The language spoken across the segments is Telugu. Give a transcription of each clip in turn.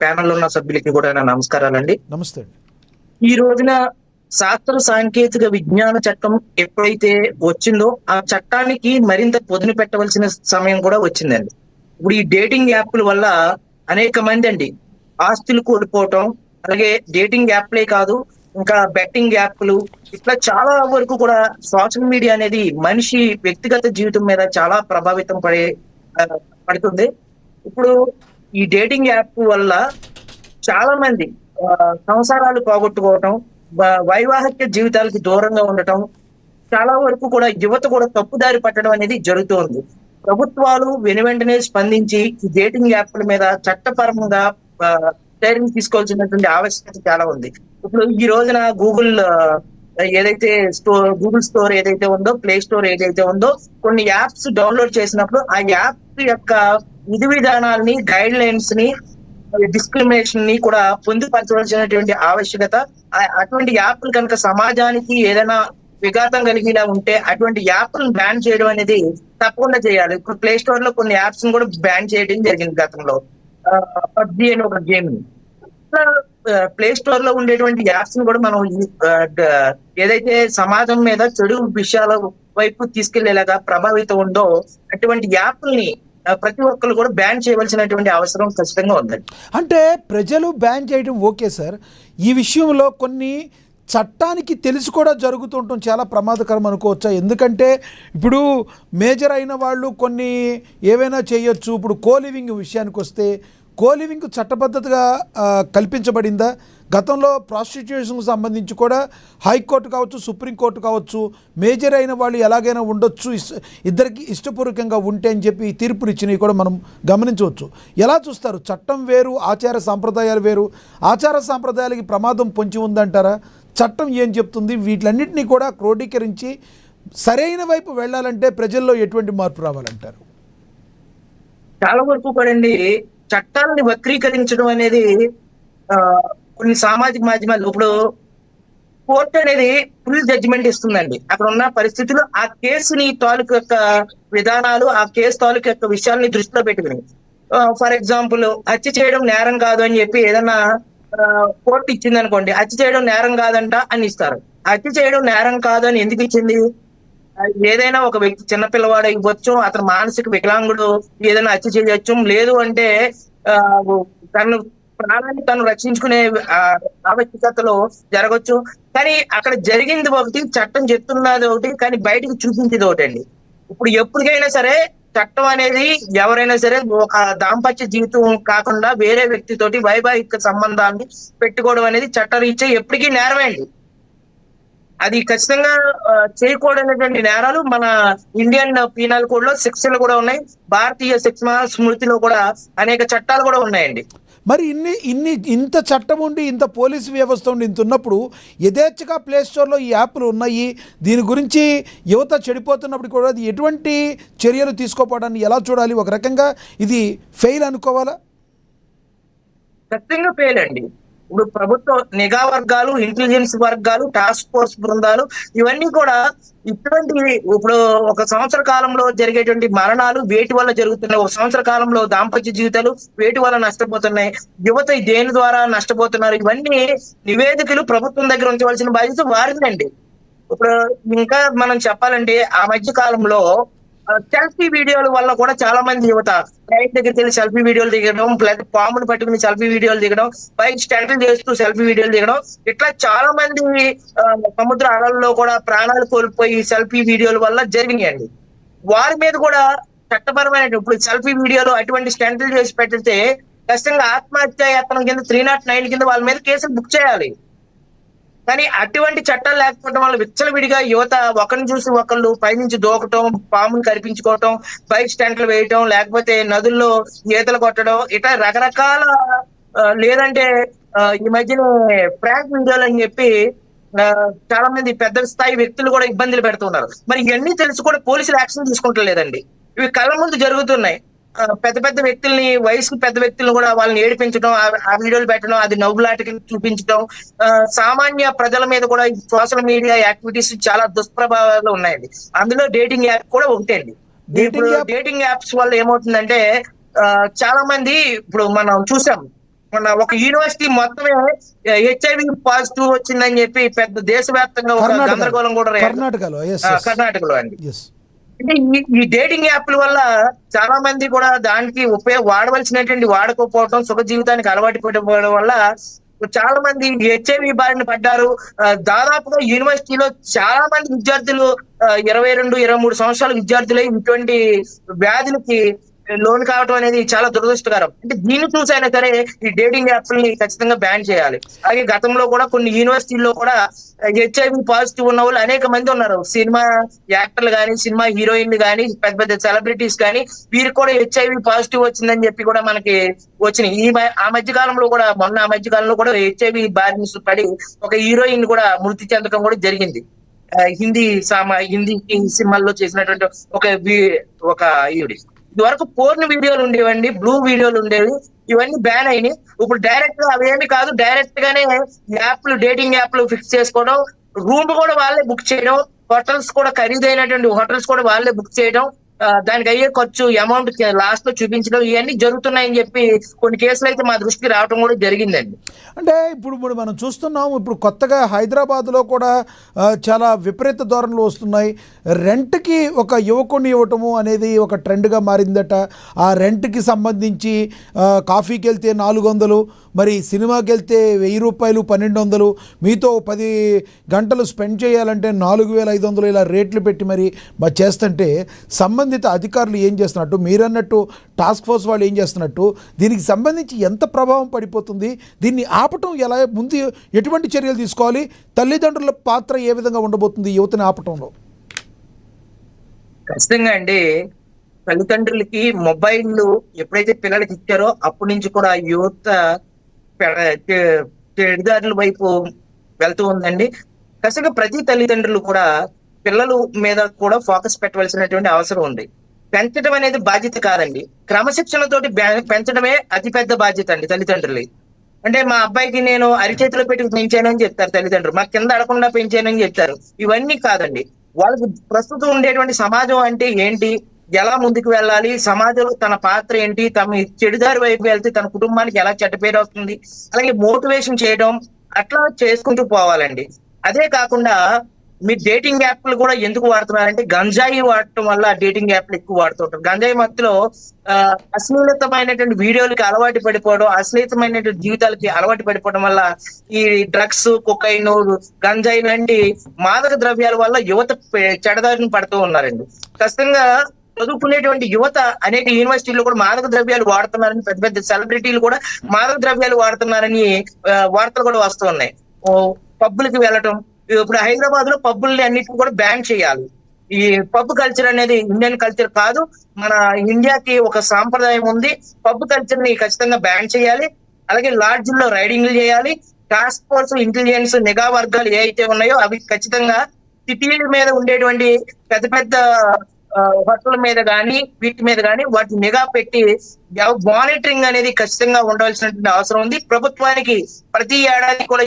ప్యానెల్ ఉన్న సభ్యులకి కూడా నా నమస్కారాలండి. నమస్తే అండి. ఈ రోజున శాస్త్ర సాంకేతిక విజ్ఞాన చట్టం ఎప్పుడైతే వచ్చిందో ఆ చట్టానికి మరింత పొదును పెట్టవలసిన సమయం కూడా వచ్చిందండి. ఇప్పుడు ఈ డేటింగ్ యాప్ల వల్ల అనేక మంది అండి ఆస్తులు కోల్పోవటం, అలాగే డేటింగ్ యాప్లే కాదు ఇంకా బెట్టింగ్ యాప్లు ఇట్లా చాలా వరకు కూడా సోషల్ మీడియా అనేది మనిషి వ్యక్తిగత జీవితం మీద చాలా ప్రభావితం ఆ, పడుతుంది. ఇప్పుడు ఈ డేటింగ్ యాప్ వల్ల చాలా మంది సంసారాలు పోగొట్టుకోవటం, వైవాహిక జీవితాలకి దూరంగా ఉండటం, చాలా వరకు కూడా యువత కూడా తప్పుదారి పట్టడం అనేది జరుగుతోంది. ప్రభుత్వాలు వెనువెంటనే స్పందించి ఈ డేటింగ్ యాప్ల మీద చట్టపరంగా చర్యలు తీసుకోవాల్సినటువంటి ఆవశ్యకత చాలా ఉంది. ఇప్పుడు ఈ రోజున ఏదైతే గూగుల్ స్టోర్ ఏదైతే ఉందో, ప్లే స్టోర్ ఏదైతే ఉందో, కొన్ని యాప్స్ డౌన్లోడ్ చేసినప్పుడు ఆ యాప్ యొక్క విధి విధానాల్ని, గైడ్ లైన్స్ ని, డిస్క్రిమినేషన్ ని కూడా పొందుపరచవలసినటువంటి ఆవశ్యకత. అటువంటి యాప్లు కనుక సమాజానికి ఏదైనా విఘాతం కలిగిలా ఉంటే అటువంటి యాప్లను బ్యాన్ చేయడం అనేది తప్పకుండా చేయాలి. ఇప్పుడు ప్లే స్టోర్ లో కొన్ని యాప్స్ కూడా బ్యాన్ చేయడం జరిగింది గతంలో. పబ్జి అని ఒక గేమ్ ని ప్లే స్టోర్ లో ఉండేటువంటి యాప్స్ ని కూడా మనం ఏదైతే సమాజం మీద చెడు విషయాల వైపు తీసుకెళ్లేలాగా ప్రభావితం ఉందో అటువంటి యాప్ల్ని ప్రతి ఒక్కరు కూడా బ్యాన్ చేయవలసినటువంటి అవసరం ఖచ్చితంగా ఉందండి. అంటే ప్రజలు బ్యాన్ చేయడం ఓకే సార్, ఈ విషయంలో కొన్ని చట్టానికి తెలిసి కూడా జరుగుతుండటం చాలా ప్రమాదకరం అనుకోవచ్చా? ఎందుకంటే ఇప్పుడు మేజర్ అయిన వాళ్ళు కొన్ని ఏవైనా చేయొచ్చు. ఇప్పుడు కోలివింగ్ విషయానికి వస్తే కోలివింగ్ చట్టబద్ధతగా కల్పించబడిందా? గతంలో ప్రాస్టిట్యూషన్కు సంబంధించి కూడా హైకోర్టు కావచ్చు, సుప్రీంకోర్టు కావచ్చు, మేజర్ అయిన వాళ్ళు ఎలాగైనా ఉండొచ్చు, ఇద్దరికి ఇష్టపూర్వకంగా ఉంటే అని చెప్పి తీర్పులు ఇచ్చినవి కూడా మనం గమనించవచ్చు. ఎలా చూస్తారు? చట్టం వేరు, ఆచార సాంప్రదాయాలు వేరు. ఆచార సాంప్రదాయాలకి ప్రమాదం పొంచి ఉందంటారా? చట్టం ఏం చెప్తుంది? వీటిలన్నింటినీ కూడా క్రోడీకరించి సరైన వైపు వెళ్ళాలంటే ప్రజల్లో ఎటువంటి మార్పు రావాలంటారు? చాలా వరకు కూడా అండి చట్టాలని వక్రీకరించడం అనేది కొన్ని సామాజిక మాధ్యమాలు ఇప్పుడు కోర్టు అనేది ఫుల్ జడ్జిమెంట్ ఇస్తుందండి. అక్కడ ఉన్న పరిస్థితులు ఆ కేసుని తాలూకు యొక్క విధానాలు, ఆ కేసు తాలూకు యొక్క విషయాల్ని దృష్టిలో పెట్టుకుని, ఫర్ ఎగ్జాంపుల్ హత్య చేయడం నేరం కాదు అని చెప్పి ఏదైనా కోర్టు ఇచ్చింది అనుకోండి, హత్య చేయడం నేరం కాదంట అని ఇస్తారు. హత్య చేయడం నేరం కాదు అని ఎందుకు ఇచ్చింది? ఏదైనా ఒక వ్యక్తి చిన్నపిల్లవాడు ఇవ్వచ్చు, అతను మానసిక వికలాంగుడు ఏదైనా హత్య చేయవచ్చు, లేదు అంటే తను ప్రాణాన్ని తను రక్షించుకునే ఆవశ్యకతలో జరగచ్చు. కానీ అక్కడ జరిగింది ఒకటి, చట్టం చెప్తున్నది ఒకటి, కానీ బయటకు చూపించేది ఒకటి అండి. ఇప్పుడు ఎప్పటికైనా సరే చట్టం అనేది ఎవరైనా సరే ఒక దాంపత్య జీవితం కాకుండా వేరే వ్యక్తితోటి వైవాహిక సంబంధాన్ని పెట్టుకోవడం అనేది చట్టరీత్యా ఎప్పటికీ నేరమే అండి. అది ఖచ్చితంగా చేయకూడనటువంటి నేరాలు మన ఇండియన్ పీనల్ కోడ్ లో శిక్షలు కూడా ఉన్నాయి. భారతీయ శిక్షణ స్మృతిలో కూడా అనేక చట్టాలు కూడా ఉన్నాయండి. మరి ఇంత చట్టం ఉండి, ఇంత పోలీసు వ్యవస్థ ఉండి, ఇంత ఉన్నప్పుడు యథేచ్ఛగా ప్లే స్టోర్లో ఈ యాప్లు ఉన్నాయి. దీని గురించి యువత చెడిపోతున్నప్పుడు కూడా అది ఎటువంటి చర్యలు తీసుకోపోవడాన్ని ఎలా చూడాలి? ఒక రకంగా ఇది ఫెయిల్ అనుకోవాలా? ఖచ్చితంగా ఫెయిల్ అండి. ఇప్పుడు ప్రభుత్వ నిఘా వర్గాలు, ఇంటెలిజెన్స్ వర్గాలు, టాస్క్ ఫోర్స్ బృందాలు ఇవన్నీ కూడా ఇటువంటి ఇప్పుడు ఒక సంవత్సర కాలంలో జరిగేటువంటి మరణాలు వేటి వల్ల జరుగుతున్నాయి, ఒక సంవత్సర కాలంలో దాంపత్య జీవితాలు వేటి వల్ల నష్టపోతున్నాయి, యువత దేని ద్వారా నష్టపోతున్నారు, ఇవన్నీ నివేదికలు ప్రభుత్వం దగ్గర ఉంచవలసిన బాధ్యత వారిదండి. ఇప్పుడు ఇంకా మనం చెప్పాలంటే ఆ మధ్య కాలంలో సెల్ఫీ వీడియోల వల్ల కూడా చాలా మంది యువత బైక్ దగ్గరికి వెళ్ళి సెల్ఫీ వీడియోలు దిగడం, లేదా పామును పట్టుకుని సెల్ఫీ వీడియోలు దిగడం, బైక్ స్టంట్లు చేస్తూ సెల్ఫీ వీడియోలు దిగడం, ఇట్లా చాలా మంది సముద్ర అలల్లో కూడా ప్రాణాలు కోల్పోయి సెల్ఫీ వీడియోల వల్ల జరిగినాయండి. వారి మీద కూడా చట్టపరమైన ఇప్పుడు సెల్ఫీ వీడియోలు అటువంటి స్టంట్లు చేసి పెట్టితే ఖచ్చితంగా ఆత్మహత్య యత్నం కింద 309 కింద వాళ్ళ మీద కేసులు బుక్ చేయాలి. కానీ అటువంటి చట్టాలు లేకపోవడం వల్ల విచ్చలవిడిగా యువత ఒకరిని చూసి ఒకళ్ళు పైనుంచి దూకటం, పాములు కనిపించుకోవటం, బైక్ స్టంట్లు వేయటం, లేకపోతే నదుల్లో ఈతలు కొట్టడం, ఇట్లా రకరకాల లేదంటే ఈ మధ్యన ప్రాంక్ వీడియోలు అని చెప్పి చాలా మంది పెద్ద స్థాయి వ్యక్తులు కూడా ఇబ్బందులు పెడుతున్నారు. మరి ఇవన్నీ తెలిసి కూడా పోలీసులు యాక్షన్ తీసుకుంటలేదండి. ఇవి కళ్ళ ముందు జరుగుతున్నాయి. పెద్ద పెద్ద వ్యక్తుల్ని, వయసుకు పెద్ద వ్యక్తులను కూడా వాళ్ళని ఏడిపించడం, ఆ వీడియోలు పెట్టడం, అది నవ్వులాటకి చూపించడం, సామాన్య ప్రజల మీద కూడా సోషల్ మీడియా యాక్టివిటీస్ చాలా దుష్ప్రభావాలు ఉన్నాయండి. అందులో డేటింగ్ యాప్ కూడా ఒకటే అండి. ఇప్పుడు డేటింగ్ యాప్స్ వల్ల ఏమవుతుందంటే చాలా మంది ఇప్పుడు మనం చూసాం మొన్న ఒక యూనివర్సిటీ మొత్తమే హెచ్ఐవి పాజిటివ్ వచ్చిందని చెప్పి పెద్ద దేశవ్యాప్తంగా ఒక గందరగోళం కూడా కర్ణాటకలో కర్ణాటకలో అండి. ఎస్. అంటే ఈ డేటింగ్ యాప్ల వల్ల చాలా మంది కూడా దానికి వాడవలసినటువంటి వాడకపోవడం, సుఖ జీవితానికి అలవాటు పడిపోవడం వల్ల చాలా మంది హెచ్ఐవి బారిన పడ్డారు. దాదాపుగా యూనివర్సిటీలో చాలా మంది విద్యార్థులు 22-23 సంవత్సరాల విద్యార్థులై ఇటువంటి వ్యాధులకి లోన్ కావడం అనేది చాలా దురదృష్టకరం. అంటే దీన్ని చూసైనా సరే ఈ డేటింగ్ యాప్లని ఖచ్చితంగా బ్యాన్ చేయాలి. అలాగే గతంలో కూడా కొన్ని యూనివర్సిటీల్లో కూడా హెచ్ఐవి పాజిటివ్ ఉన్న వాళ్ళు అనేక మంది ఉన్నారు. సినిమా యాక్టర్లు కానీ, సినిమా హీరోయిన్లు కానీ, పెద్ద పెద్ద సెలబ్రిటీస్ కానీ వీరికి కూడా హెచ్ఐవి పాజిటివ్ వచ్చిందని చెప్పి కూడా మనకి వచ్చినాయి. ఆ మధ్య కాలంలో కూడా ఆ మధ్య కాలంలో కూడా హెచ్ఐవి బారిన పడి ఒక హీరోయిన్ కూడా మృతి చెందడం కూడా జరిగింది. హిందీ సినిమాల్లో చేసినటువంటి ఒక ఈవిడి. ఇదివరకు పోర్న్ వీడియోలు ఉండేవండి, బ్లూ వీడియోలు ఉండేవి, ఇవన్నీ బ్యాన్ అయినాయి. ఇప్పుడు డైరెక్ట్ గా అవేమి కాదు, డైరెక్ట్ గానే డేటింగ్ యాప్లు ఫిక్స్ చేసుకోవడం, రూమ్ కూడా వాళ్ళే బుక్ చేయడం, హోటల్స్ కూడా ఖరీదైనటువంటి హోటల్స్ కూడా వాళ్ళే బుక్ చేయడం, దానికి అయ్యే ఖర్చు అమౌంట్ లాస్ట్ లో చూపించడం, ఇవన్నీ జరుగుతున్నాయని చెప్పి కొన్ని కేసులు అయితే మా దృష్టికి రావడం కూడా జరిగిందండి. అంటే ఇప్పుడు మనం చూస్తున్నాం, ఇప్పుడు కొత్తగా హైదరాబాద్లో కూడా చాలా విపరీత ధోరణులు వస్తున్నాయి. రెంట్కి ఒక యువకుడిని ఇవ్వటము అనేది ఒక ట్రెండ్గా మారిందట. ఆ రెంట్కి సంబంధించి కాఫీకి వెళ్తే 400, మరి సినిమాకి వెళ్తే 1000 రూపాయలు, 1200, మీతో 10 గంటలు స్పెండ్ చేయాలంటే 4500 ఇలా రేట్లు పెట్టి మరి చేస్తుంటే సంబంధిత అధికారులు ఏం చేస్తున్నట్టు, మీరన్నట్టు టాస్క్ ఫోర్స్ వాళ్ళు ఏం చేస్తున్నట్టు, దీనికి సంబంధించి ఎంత ప్రభావం పడిపోతుంది, దీన్ని ఆపటం ఎలా, ముందు ఎటువంటి చర్యలు తీసుకోవాలి, తల్లిదండ్రుల పాత్ర ఏ విధంగా ఉండబోతుంది యువతని ఆపటంలో? ఖచ్చితంగా అండి, తల్లిదండ్రులకి మొబైల్ ఎప్పుడైతే పిల్లలకి ఇచ్చారో అప్పటి నుంచి కూడా యువత చెడుదారుల వైపు వెళ్తూ ఉందండి. ఖచ్చితంగా ప్రతి తల్లిదండ్రులు కూడా పిల్లల మీద కూడా ఫోకస్ పెట్టవలసినటువంటి అవసరం ఉంది. పెంచడం అనేది బాధ్యత కాదండి, క్రమశిక్షణతోటి పెంచడమే అతిపెద్ద బాధ్యత అండి తల్లిదండ్రులు. అంటే మా అబ్బాయికి నేను అరిచేతిలో పెట్టి పెంచానని చెప్తారు తల్లిదండ్రులు, మా కింద అడకుండా పెంచానని చెప్తారు. ఇవన్నీ కాదండి, వాళ్ళకి ప్రస్తుతం ఉండేటువంటి సమాజం అంటే ఏంటి, ఎలా ముందుకు వెళ్ళాలి, సమాజంలో తన పాత్ర ఏంటి, తమ చెడుదారి వైపు వెళ్తే తన కుటుంబానికి ఎలా చెడ్డ పేరు వస్తుంది, అలాగే మోటివేషన్ చేయడం, అట్లా చేసుకుంటూ పోవాలండి. అదే కాకుండా మీరు డేటింగ్ యాప్లు కూడా ఎందుకు వాడుతున్నారంటే గంజాయి వాడటం వల్ల డేటింగ్ యాప్లు ఎక్కువ వాడుతుంటారు. గంజాయి మత్తులో అశ్లీలతమైనటువంటి వీడియోలకి అలవాటు పడిపోవడం, అశ్లీలతమైనటువంటి జీవితాలకి అలవాటు పడిపోవడం వల్ల ఈ డ్రగ్స్, కొకైన్, గంజాయి లాంటి మాదక ద్రవ్యాల వల్ల యువత చెడదారిని పడుతూ ఉన్నారండి. ఖచ్చితంగా చదువుకునేటువంటి యువత అనేక యూనివర్సిటీల్లో కూడా మాదక ద్రవ్యాలు వాడుతున్నారని, పెద్ద పెద్ద సెలబ్రిటీలు కూడా మాదక ద్రవ్యాలు వాడుతున్నారని వార్తలు కూడా వస్తూ ఉన్నాయి. పబ్బులకి వెళ్ళటం, ఇప్పుడు హైదరాబాద్ లో పబ్బుల్ని అన్నిటిని కూడా బ్యాన్ చేయాలి. ఈ పబ్ కల్చర్ అనేది ఇండియన్ కల్చర్ కాదు, మన ఇండియాకి ఒక సాంప్రదాయం ఉంది. పబ్ కల్చర్ ని ఖచ్చితంగా బ్యాన్ చేయాలి. అలాగే లాడ్జ్ల్లో రైడింగ్లు చేయాలి. టాస్క్ ఫోర్స్, ఇంటెలిజెన్స్, నిఘా వర్గాలు ఏ అయితే ఉన్నాయో అవి ఖచ్చితంగా సిటీల మీద ఉండేటువంటి పెద్ద పెద్ద హోటల్ మీద కానీ వీటి మీద కానీ వాటి నిఘా పెట్టి మానిటరింగ్ అనేది ఖచ్చితంగా ఉండవలసినటువంటి అవసరం ఉంది. ప్రభుత్వానికి ప్రతి ఏడాది కూడా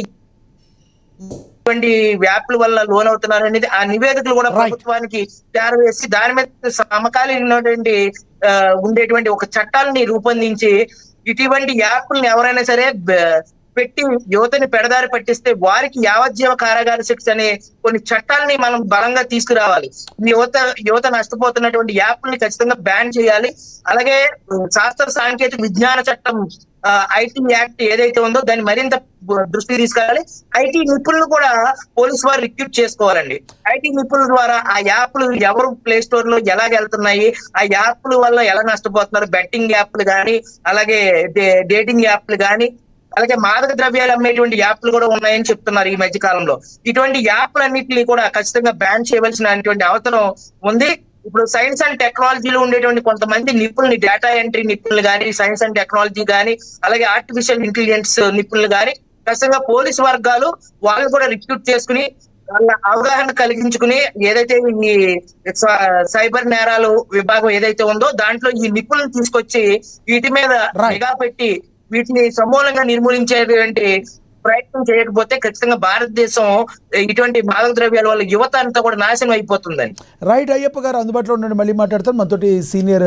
ఇటువంటి వ్యాప్ల వల్ల లోన్ అవుతున్నారు అనేది ఆ నివేదికలు కూడా ప్రభుత్వానికి చేరవేసి దాని మీద సమకాలీనటువంటి ఉండేటువంటి ఒక చట్టాలని రూపొందించి ఇటువంటి యాప్లను ఎవరైనా సరే పెట్టి యువతని పెడదారి పట్టిస్తే వారికి యావజ్జీవ కారాగార శిక్ష అనే కొన్ని చట్టాలని మనం బలంగా తీసుకురావాలి. యువత నష్టపోతున్నటువంటి యాప్లని ఖచ్చితంగా బ్యాన్ చేయాలి. అలాగే శాస్త్ర సాంకేతిక విజ్ఞాన చట్టం ఐటీ యాక్ట్ ఏదైతే ఉందో దాన్ని మరింత దృష్టి తీసుకెళ్ళాలి. ఐటీ నిపుణులు కూడా పోలీసు వారు రిక్రూట్ చేసుకోవాలండి. ఐటీ నిపుణుల ద్వారా ఆ యాప్లు ఎవరు ప్లే స్టోర్ లో ఎలా వెళ్తున్నాయి, ఆ యాప్ల వల్ల ఎలా నష్టపోతున్నారు, బెట్టింగ్ యాప్లు కానీ, అలాగే డేటింగ్ యాప్లు కానీ, అలాగే మాదక ద్రవ్యాలు అమ్మేటువంటి యాప్లు కూడా ఉన్నాయని చెప్తున్నారు ఈ మధ్య కాలంలో. ఇటువంటి యాప్లన్నింటినీ కూడా ఖచ్చితంగా బ్యాన్ చేయవలసినటువంటి అవసరం ఉంది. ఇప్పుడు సైన్స్ అండ్ టెక్నాలజీలో ఉండేటువంటి కొంతమంది నిపుణులు, డేటా ఎంట్రీ నిపుణులు కానీ, సైన్స్ అండ్ టెక్నాలజీ కానీ, అలాగే ఆర్టిఫిషియల్ ఇంటెలిజెన్స్ నిపుణులు కానీ ఖచ్చితంగా పోలీసు వర్గాలు వాళ్ళు కూడా రిక్రూట్ చేసుకుని వాళ్ళ అవగాహన కలిగించుకుని ఏదైతే ఈ సైబర్ నేరాలు విభాగం ఏదైతే ఉందో దాంట్లో ఈ నిపుణులు తీసుకొచ్చి వీటి మీద నిఘా పెట్టి వీటిని సమూలంగా నిర్మూలించేటువంటి ప్రయత్నం చేయకపోతే ఖచ్చితంగా భారతదేశం ఇటువంటి మాదక ద్రవ్యాల వల్ల యువత అంతా కూడా నాశనం అయిపోతుందని. రైట్, అయ్యప్ప గారు అందుబాటులో ఉండండి, మళ్ళీ మాట్లాడతారు. మనతోటి సీనియర్